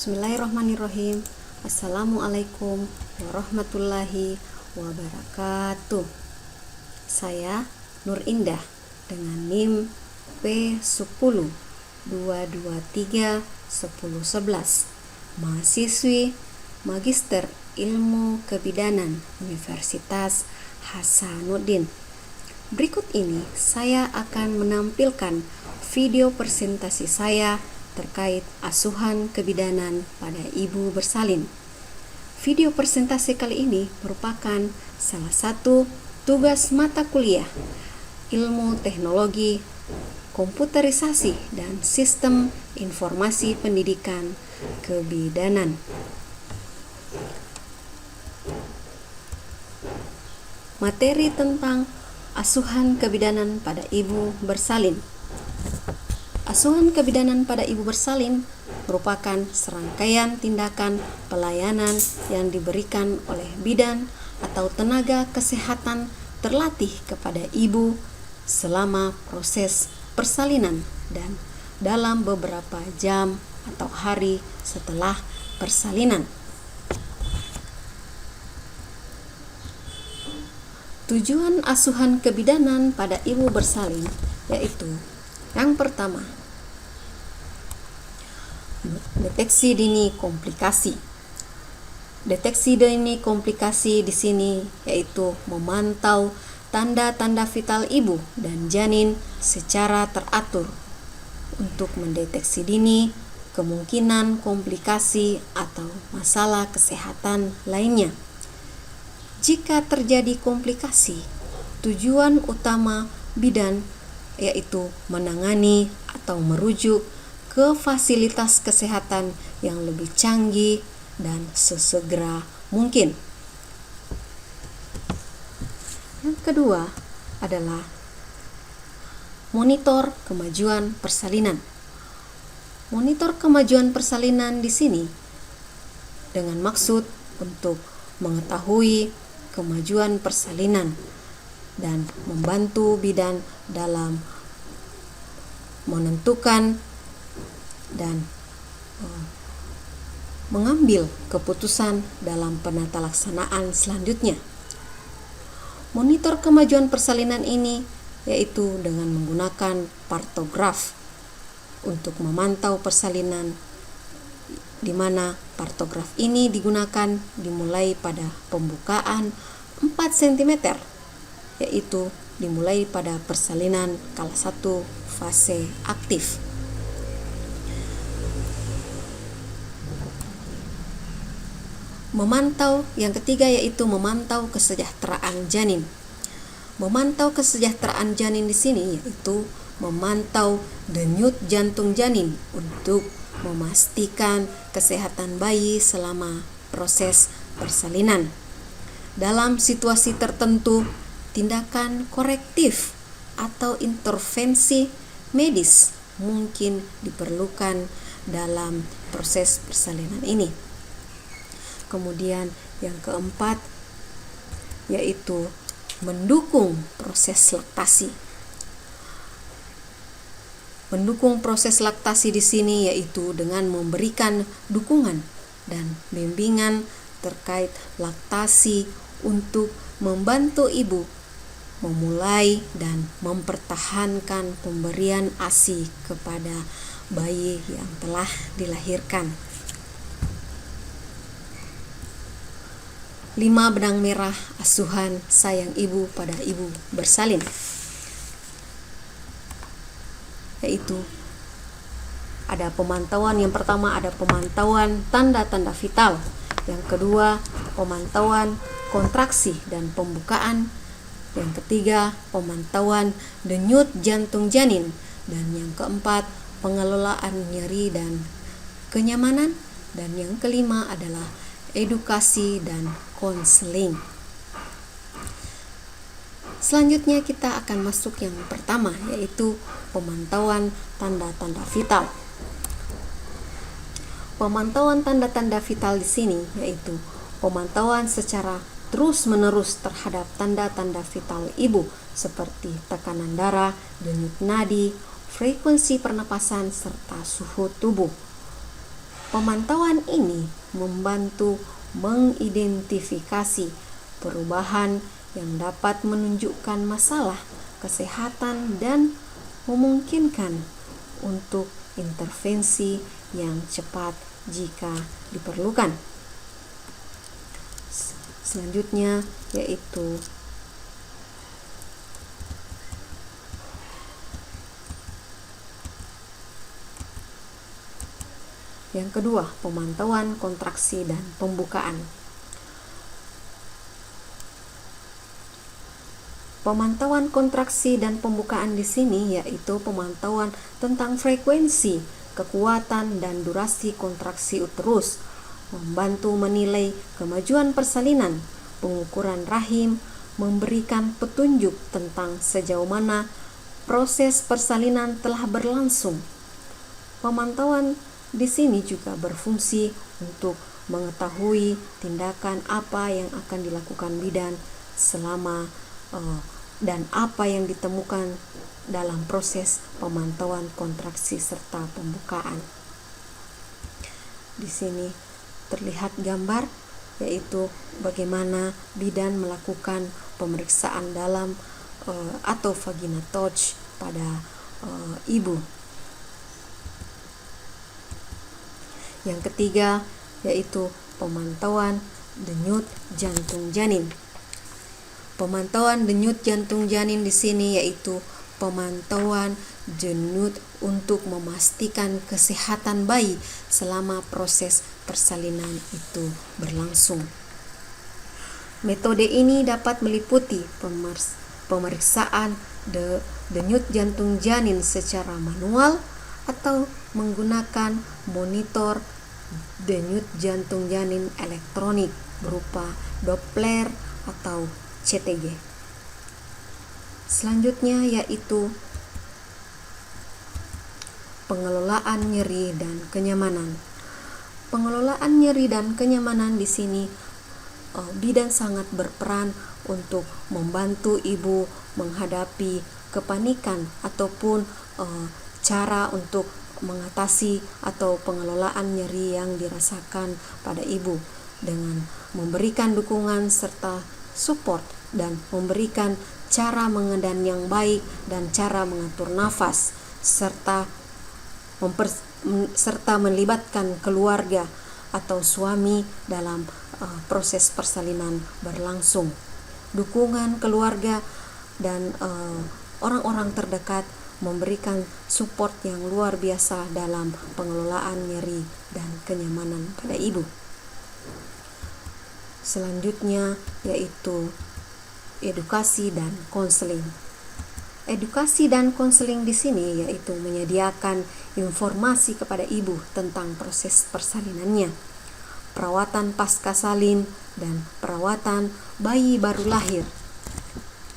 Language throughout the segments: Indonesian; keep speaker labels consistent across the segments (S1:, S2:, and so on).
S1: Bismillahirrahmanirrahim. Assalamualaikum warahmatullahi wabarakatuh. Saya Nur Indah dengan NIM P10 223 1011, mahasiswi Magister Ilmu Kebidanan Universitas Hasanuddin. Berikut ini saya akan menampilkan video presentasi saya terkait asuhan kebidanan pada ibu bersalin. Video presentasi kali ini merupakan salah satu tugas mata kuliah Ilmu Teknologi, Komputerisasi, dan Sistem Informasi Pendidikan Kebidanan. Materi tentang asuhan kebidanan pada ibu bersalin. Asuhan kebidanan pada ibu bersalin merupakan serangkaian tindakan pelayanan yang diberikan oleh bidan atau tenaga kesehatan terlatih kepada ibu selama proses persalinan dan dalam beberapa jam atau hari setelah persalinan. Tujuan asuhan kebidanan pada ibu bersalin yaitu: yang pertama, deteksi dini komplikasi. Deteksi dini komplikasi di sini yaitu memantau tanda-tanda vital ibu dan janin secara teratur untuk mendeteksi dini kemungkinan komplikasi atau masalah kesehatan lainnya. Jika terjadi komplikasi, tujuan utama bidan yaitu menangani atau merujuk ke fasilitas kesehatan yang lebih canggih dan sesegera mungkin. Yang kedua adalah monitor kemajuan persalinan. Monitor kemajuan persalinan di sini dengan maksud untuk mengetahui kemajuan persalinan dan membantu bidan dalam menentukan dan mengambil keputusan dalam penata laksanaan selanjutnya. Monitor kemajuan persalinan ini yaitu dengan menggunakan partograf untuk memantau persalinan, di mana partograf ini digunakan dimulai pada pembukaan 4 cm, yaitu dimulai pada persalinan kala 1 fase aktif. Memantau yang ketiga yaitu memantau kesejahteraan janin. Memantau kesejahteraan janin di sini yaitu memantau denyut jantung janin untuk memastikan kesehatan bayi selama proses persalinan. Dalam situasi tertentu, tindakan korektif atau intervensi medis mungkin diperlukan dalam proses persalinan ini. Kemudian yang keempat yaitu mendukung proses laktasi. Mendukung proses laktasi di sini yaitu dengan memberikan dukungan dan bimbingan terkait laktasi untuk membantu ibu memulai dan mempertahankan pemberian ASI kepada bayi yang telah dilahirkan. 5 benang merah asuhan sayang ibu pada ibu bersalin, yaitu ada pemantauan. Yang pertama ada pemantauan tanda-tanda vital, yang kedua pemantauan kontraksi dan pembukaan, yang ketiga pemantauan denyut jantung janin, dan yang keempat pengelolaan nyeri dan kenyamanan, dan yang kelima adalah edukasi dan konseling. Selanjutnya kita akan masuk yang pertama yaitu pemantauan tanda-tanda vital. Pemantauan tanda-tanda vital di sini yaitu pemantauan secara terus-menerus terhadap tanda-tanda vital ibu seperti tekanan darah, denyut nadi, frekuensi pernapasan serta suhu tubuh. Pemantauan ini membantu mengidentifikasi perubahan yang dapat menunjukkan masalah kesehatan dan memungkinkan untuk intervensi yang cepat jika diperlukan. Selanjutnya yaitu yang kedua, pemantauan kontraksi dan pembukaan. Pemantauan kontraksi dan pembukaan di sini yaitu pemantauan tentang frekuensi, kekuatan, dan durasi kontraksi uterus, membantu menilai kemajuan persalinan, pengukuran rahim, memberikan petunjuk tentang sejauh mana proses persalinan telah berlangsung. Pemantauan di sini juga berfungsi untuk mengetahui tindakan apa yang akan dilakukan bidan selama dan apa yang ditemukan dalam proses pemantauan kontraksi serta pembukaan. Di sini terlihat gambar yaitu bagaimana bidan melakukan pemeriksaan dalam atau vagina touch pada ibu. Yang ketiga yaitu pemantauan denyut jantung janin. Pemantauan denyut jantung janin di sini yaitu pemantauan denyut untuk memastikan kesehatan bayi selama proses persalinan itu berlangsung. Metode ini dapat meliputi pemeriksaan denyut jantung janin secara manual atau menggunakan monitor denyut jantung janin elektronik berupa Doppler atau CTG. Selanjutnya yaitu pengelolaan nyeri dan kenyamanan. Pengelolaan nyeri dan kenyamanan di sini bidan sangat berperan untuk membantu ibu menghadapi kepanikan ataupun cara untuk mengatasi atau pengelolaan nyeri yang dirasakan pada ibu dengan memberikan dukungan serta support dan memberikan cara mengendam yang baik dan cara mengatur nafas serta melibatkan keluarga atau suami dalam proses persalinan berlangsung. Dukungan keluarga dan orang-orang terdekat memberikan support yang luar biasa dalam pengelolaan nyeri dan kenyamanan pada ibu. Selanjutnya yaitu edukasi dan konseling. Edukasi dan konseling di sini yaitu menyediakan informasi kepada ibu tentang proses persalinannya, perawatan pasca salin dan perawatan bayi baru lahir.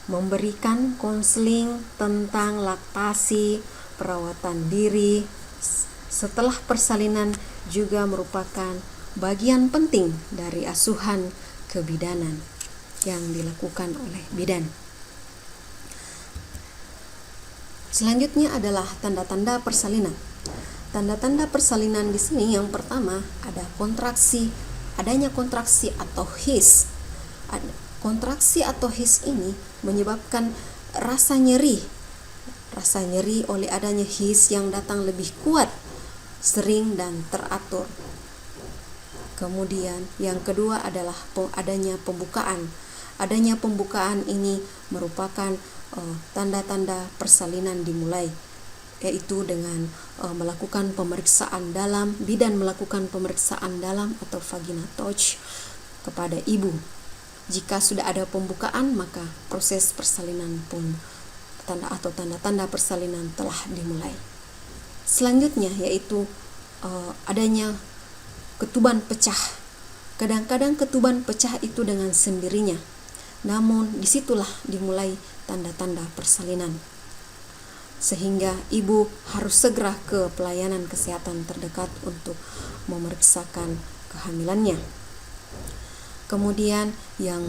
S1: Memberikan konseling tentang laktasi, perawatan diri setelah persalinan juga merupakan bagian penting dari asuhan kebidanan yang dilakukan oleh bidan. Selanjutnya adalah tanda-tanda persalinan. Tanda-tanda persalinan di sini yang pertama ada kontraksi, adanya kontraksi atau his. Kontraksi atau his ini menyebabkan rasa nyeri oleh adanya his yang datang lebih kuat, sering dan teratur. Kemudian yang kedua adalah adanya pembukaan. Adanya pembukaan ini merupakan tanda-tanda persalinan dimulai, yaitu dengan melakukan pemeriksaan dalam, bidan melakukan pemeriksaan dalam atau vagina touch kepada ibu. Jika sudah ada pembukaan, maka proses persalinan pun tanda-tanda persalinan telah dimulai. Selanjutnya yaitu adanya ketuban pecah. Kadang-kadang ketuban pecah itu dengan sendirinya, namun disitulah dimulai tanda-tanda persalinan, sehingga ibu harus segera ke pelayanan kesehatan terdekat untuk memeriksakan kehamilannya. Kemudian yang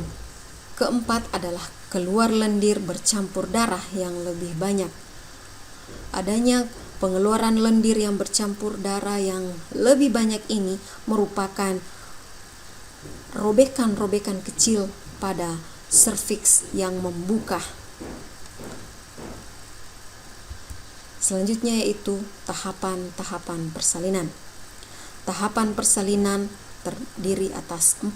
S1: keempat adalah keluar lendir bercampur darah yang lebih banyak. Adanya Pengeluaran lendir yang bercampur darah yang lebih banyak ini merupakan robekan-robekan kecil pada serviks yang membuka. Selanjutnya yaitu tahapan-tahapan persalinan. Tahapan persalinan terdiri atas 4.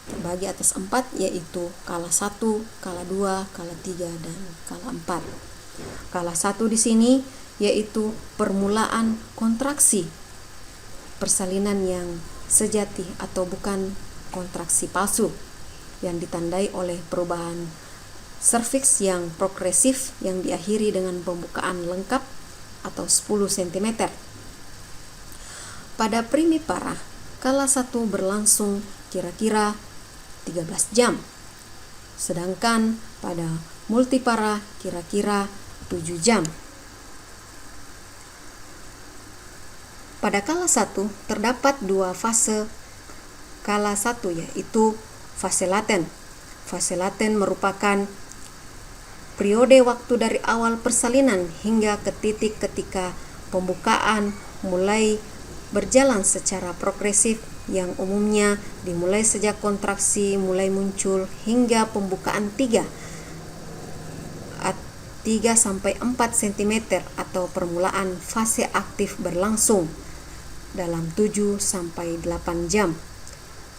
S1: Terbagi atas 4 yaitu kala 1, kala 2, kala 3, dan kala 4. Kala 1 di sini yaitu permulaan kontraksi persalinan yang sejati atau bukan kontraksi palsu, yang ditandai oleh perubahan serviks yang progresif yang diakhiri dengan pembukaan lengkap atau 10 cm. Pada primipara, kala 1 berlangsung kira-kira 13 jam, sedangkan pada multipara kira-kira 7 jam. Pada kala 1 terdapat 2 fase kala 1, yaitu fase laten. Fase laten merupakan periode waktu dari awal persalinan hingga ke titik ketika pembukaan mulai berjalan secara progresif, yang umumnya dimulai sejak kontraksi mulai muncul hingga pembukaan 3-4 cm atau permulaan fase aktif berlangsung dalam 7-8 jam.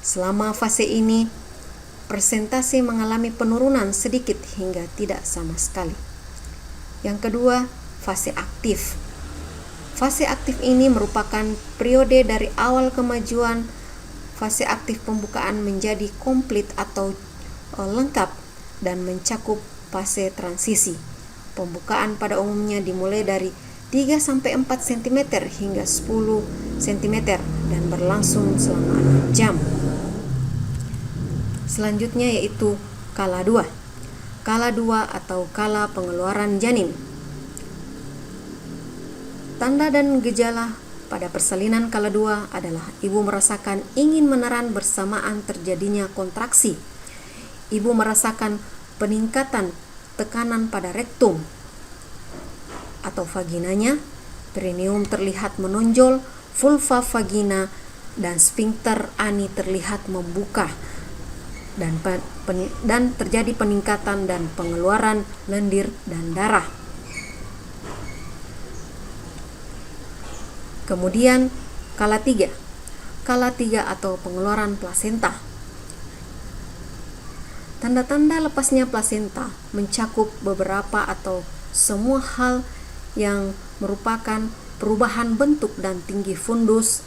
S1: Selama fase ini, persentase mengalami penurunan sedikit hingga tidak sama sekali. Yang kedua, fase aktif. Fase aktif ini merupakan periode dari awal kemajuan fase aktif pembukaan menjadi komplit atau lengkap dan mencakup fase transisi. Pembukaan pada umumnya dimulai dari 3-4 cm hingga 10 cm dan berlangsung selama 6 jam. Selanjutnya yaitu kala 2. Kala 2 atau kala pengeluaran janin. Tanda dan gejala pada persalinan kala 2 adalah ibu merasakan ingin meneran bersamaan terjadinya kontraksi. Ibu merasakan peningkatan tekanan pada rektum atau vaginanya, perineum terlihat menonjol, vulva vagina dan sphincter ani terlihat membuka, dan terjadi peningkatan dan pengeluaran lendir dan darah. Kemudian kala 3. Kala 3 atau pengeluaran plasenta. Tanda-tanda lepasnya plasenta mencakup beberapa atau semua hal yang merupakan perubahan bentuk dan tinggi fundus.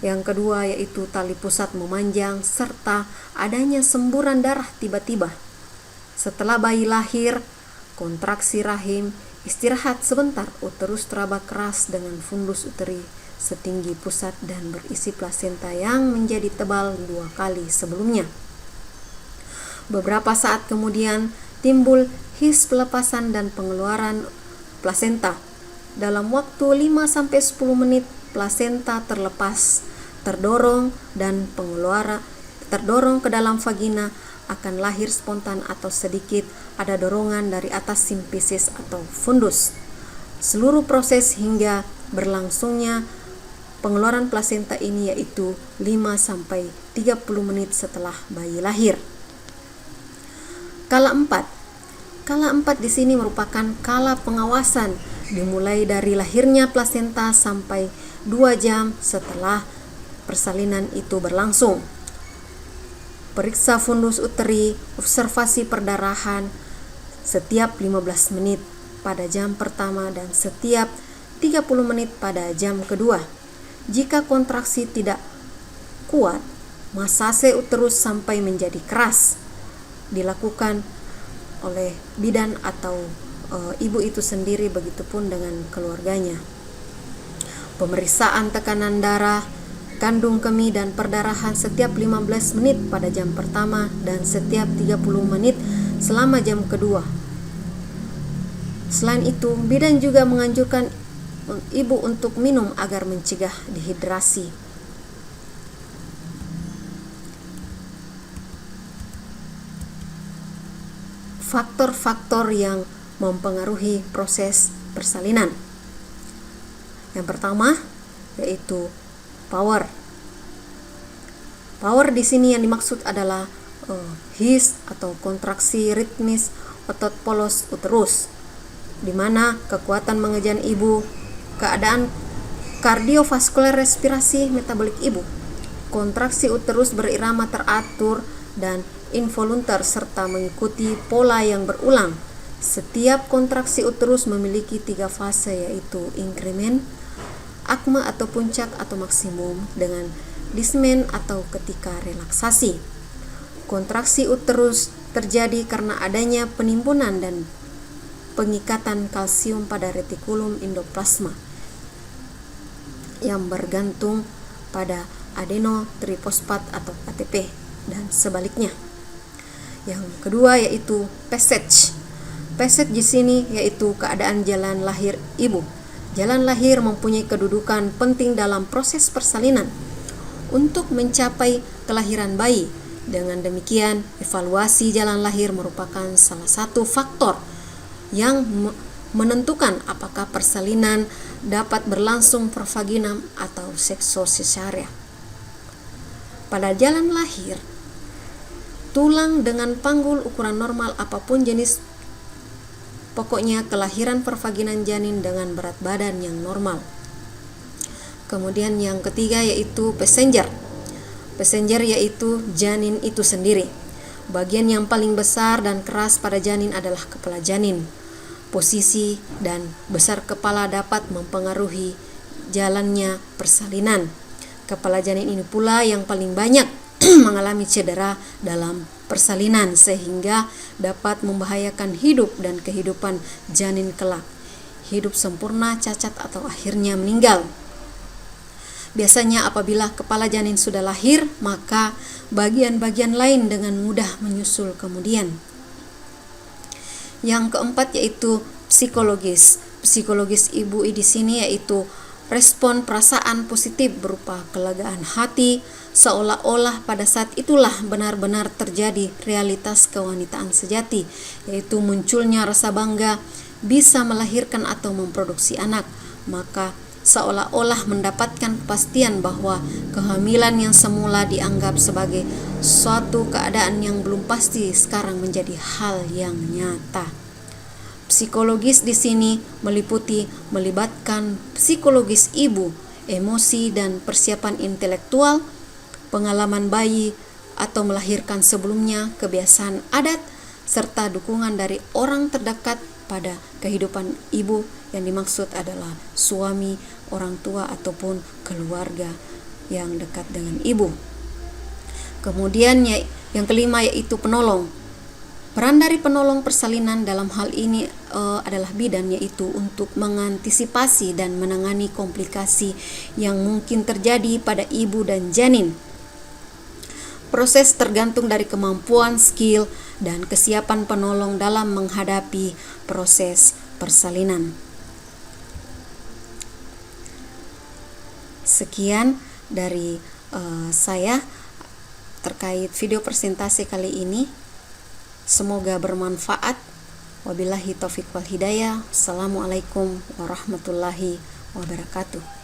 S1: Yang kedua yaitu tali pusat memanjang serta adanya semburan darah tiba-tiba. Setelah bayi lahir, kontraksi rahim, istirahat sebentar, uterus teraba keras dengan fundus uteri setinggi pusat dan berisi plasenta yang menjadi tebal 2 kali sebelumnya. Beberapa saat kemudian timbul his pelepasan dan pengeluaran plasenta. Dalam waktu 5-10 menit plasenta terlepas, terdorong ke dalam vagina, akan lahir spontan atau sedikit ada dorongan dari atas simfisis atau fundus. Seluruh proses hingga berlangsungnya pengeluaran plasenta ini yaitu 5-30 menit setelah bayi lahir. Kala 4. Kala 4 di sini merupakan kala pengawasan, dimulai dari lahirnya plasenta sampai 2 jam setelah persalinan itu berlangsung. Periksa fundus uteri, observasi perdarahan setiap 15 menit pada jam pertama dan setiap 30 menit pada jam kedua. Jika kontraksi tidak kuat, masase uterus sampai menjadi keras. Dilakukan oleh bidan atau ibu itu sendiri, begitupun dengan keluarganya. Pemeriksaan tekanan darah, kandung kemih dan perdarahan setiap 15 menit pada jam pertama dan setiap 30 menit selama jam kedua. Selain itu, bidan juga menganjurkan ibu untuk minum agar mencegah dehidrasi. Faktor-faktor yang mempengaruhi proses persalinan. Yang pertama yaitu power. Power di sini yang dimaksud adalah his atau kontraksi ritmis otot polos uterus, di mana kekuatan mengejan ibu, keadaan kardiovaskuler respirasi metabolik ibu, kontraksi uterus berirama teratur dan involuntar serta mengikuti pola yang berulang. Setiap kontraksi uterus memiliki 3 fase, yaitu inkremen, akme atau puncak atau maksimum, dengan dismen atau ketika relaksasi. Kontraksi uterus terjadi karena adanya penimbunan dan pengikatan kalsium pada retikulum endoplasma yang bergantung pada adenotrifosfat atau ATP dan sebaliknya. Yang kedua yaitu passage. Passage di sini yaitu keadaan jalan lahir ibu. Jalan lahir mempunyai kedudukan penting dalam proses persalinan untuk mencapai kelahiran bayi. Dengan demikian, evaluasi jalan lahir merupakan salah satu faktor yang menentukan apakah persalinan dapat berlangsung per vaginam atau seksocesarea. Pada jalan lahir, tulang dengan panggul ukuran normal apapun jenis, pokoknya kelahiran pervaginan janin dengan berat badan yang normal. Kemudian yang ketiga yaitu passenger. Passenger yaitu janin itu sendiri. Bagian yang paling besar dan keras pada janin adalah kepala janin. Posisi dan besar kepala dapat mempengaruhi jalannya persalinan. Kepala janin ini pula yang paling banyak mengalami cedera dalam persalinan, sehingga dapat membahayakan hidup dan kehidupan janin kelak. Hidup sempurna, cacat, atau akhirnya meninggal. Biasanya apabila kepala janin sudah lahir, maka bagian-bagian lain dengan mudah menyusul kemudian. Yang keempat yaitu psikologis. Psikologis ibu di sini yaitu respon perasaan positif berupa kelegaan hati, seolah-olah pada saat itulah benar-benar terjadi realitas kewanitaan sejati, yaitu munculnya rasa bangga bisa melahirkan atau memproduksi anak. Maka seolah-olah mendapatkan kepastian bahwa kehamilan yang semula dianggap sebagai suatu keadaan yang belum pasti sekarang menjadi hal yang nyata. Psikologis di sini melibatkan psikologis ibu, emosi dan persiapan intelektual, pengalaman bayi atau melahirkan sebelumnya, kebiasaan adat, serta dukungan dari orang terdekat pada kehidupan ibu yang dimaksud adalah suami, orang tua ataupun keluarga yang dekat dengan ibu. Kemudian yang kelima yaitu penolong. Peran dari penolong persalinan dalam hal ini adalah bidan, yaitu untuk mengantisipasi dan menangani komplikasi yang mungkin terjadi pada ibu dan janin. Proses tergantung dari kemampuan, skill, dan kesiapan penolong dalam menghadapi proses persalinan. Sekian dari saya terkait video presentasi kali ini. Semoga bermanfaat. Wabillahi taufiq wal hidayah. Assalamualaikum warahmatullahi wabarakatuh.